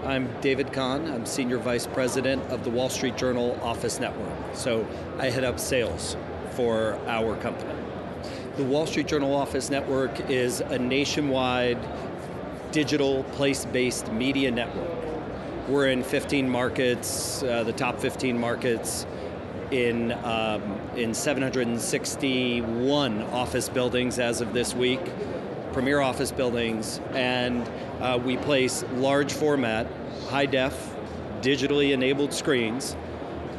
I'm David Kahn. I'm Senior Vice President of the Wall Street Journal Office Network. So I head up sales for our company. The Wall Street Journal Office Network is a nationwide digital place-based media network. We're in 15 markets, the top 15 markets, in 761 office buildings as of this week, premier office buildings, and we place large format, high def, digitally enabled screens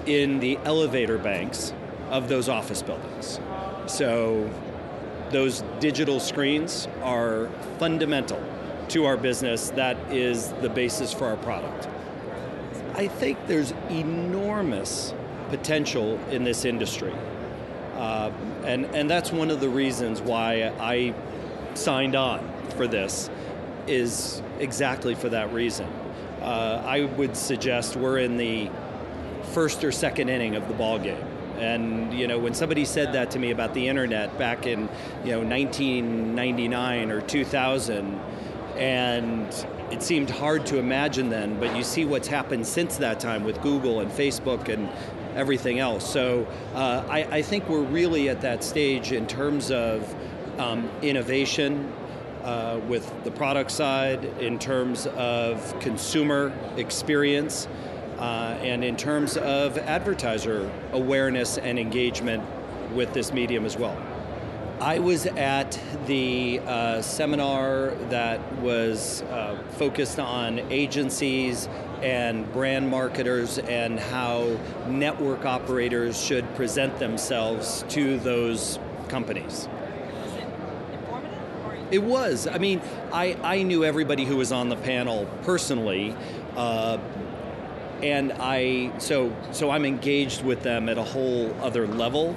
in the elevator banks of those office buildings. So those digital screens are fundamental to our business. That is the basis for our product. I think there's enormous potential in this industry. And that's one of the reasons why I signed on for this, is exactly for that reason. I would suggest we're in the first or second inning of the ball game. And when somebody said that to me about the internet back in 1999 or 2000, and it seemed hard to imagine then, but you see what's happened since that time with Google and Facebook and everything else. So I think we're really at that stage in terms of innovation with the product side, in terms of consumer experience, and in terms of advertiser awareness and engagement with this medium as well. I was at the seminar that was focused on agencies and brand marketers and how network operators should present themselves to those companies. Was it informative? It was. I mean, I knew everybody who was on the panel personally, and so I'm engaged with them at a whole other level.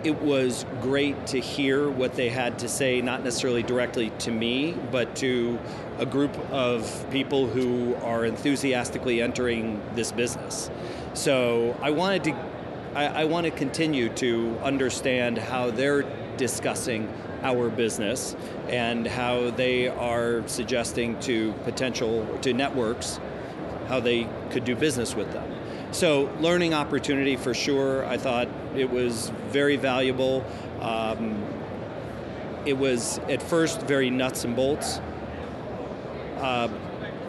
It was great to hear what they had to say, not necessarily directly to me, but to a group of people who are enthusiastically entering this business. So I want to continue to understand how they're discussing our business and how they are suggesting to networks how they could do business with them. So learning opportunity for sure. I thought it was very valuable. It was at first very nuts and bolts.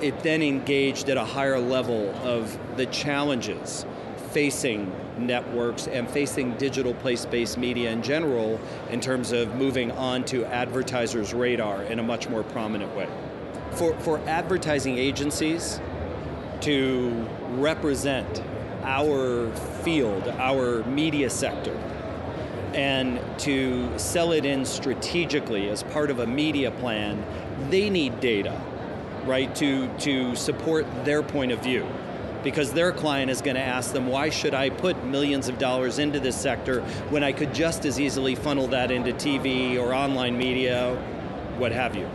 It then engaged at a higher level of the challenges facing networks and facing digital place-based media in general in terms of moving on to advertisers' radar in a much more prominent way. For advertising agencies to represent our field, our media sector, and to sell it in strategically as part of a media plan, they need data, right, to support their point of view. Because their client is going to ask them, why should I put millions of dollars into this sector when I could just as easily funnel that into TV or online media, what have you.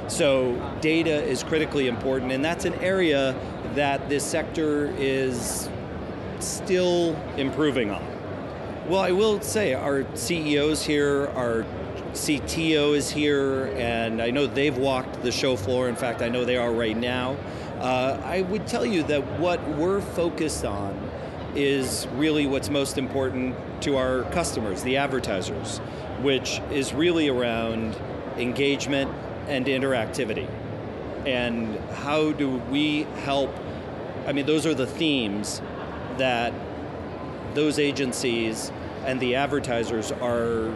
So data is critically important, and that's an area that this sector is still improving on. Well, I will say our CEO's here, our CTO is here, and I know they've walked the show floor. In fact, I know they are right now. I would tell you that what we're focused on is really what's most important to our customers, the advertisers, which is really around engagement and interactivity. And how do we help? I mean, those are the themes that those agencies and the advertisers are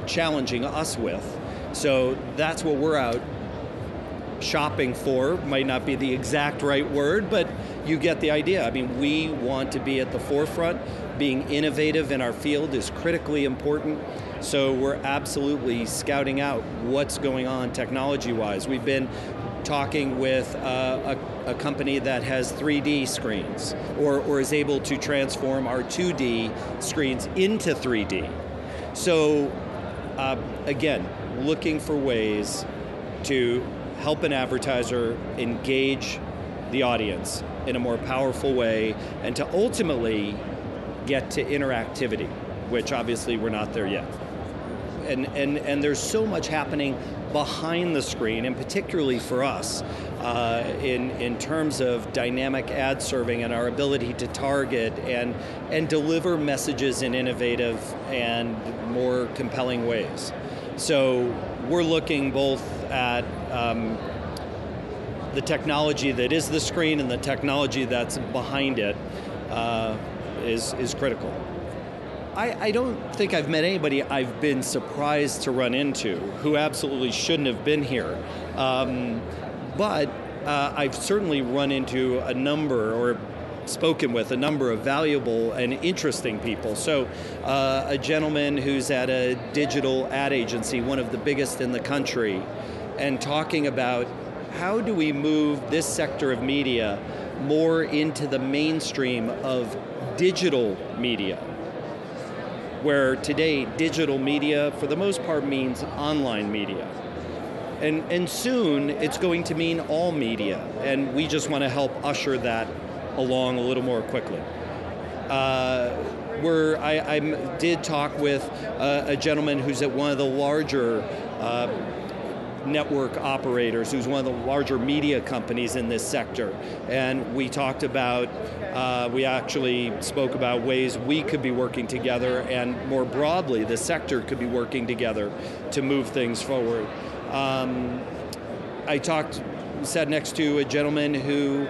challenging us with. So that's what we're out shopping for. Might not be the exact right word, but you get the idea. I mean, we want to be at the forefront. Being innovative in our field is critically important. So we're absolutely scouting out what's going on technology-wise. We've been talking with a company that has 3D screens or is able to transform our 2D screens into 3D. So again, looking for ways to help an advertiser engage the audience in a more powerful way and to ultimately get to interactivity, which obviously we're not there yet. And there's so much happening behind the screen, and particularly for us, in terms of dynamic ad serving and our ability to target and deliver messages in innovative and more compelling ways. So we're looking both at the technology that is the screen and the technology that's behind it is critical. I don't think I've met anybody I've been surprised to run into who absolutely shouldn't have been here. But I've certainly run into a number, or spoken with a number of valuable and interesting people. So a gentleman who's at a digital ad agency, one of the biggest in the country, and talking about how do we move this sector of media more into the mainstream of digital media, where today digital media for the most part means online media. And soon it's going to mean all media, and we just want to help usher that along a little more quickly. I did talk with a gentleman who's at one of the larger network operators, who's one of the larger media companies in this sector, and we talked about, we actually spoke about ways we could be working together, and more broadly the sector could be working together to move things forward. I sat next to a gentleman who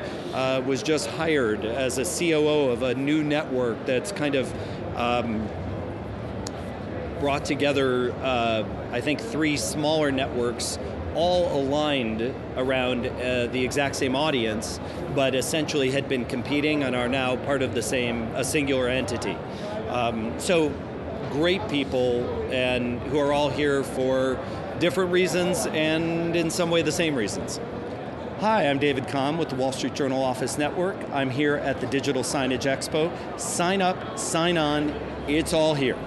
was just hired as a COO of a new network that's kind of brought together, I think, 3 smaller networks, all aligned around the exact same audience, but essentially had been competing and are now part of the same, a singular entity. So great people, and who are all here for different reasons and in some way the same reasons. Hi, I'm David Kahn with the Wall Street Journal Office Network. I'm here at the Digital Signage Expo. Sign up, sign on, it's all here.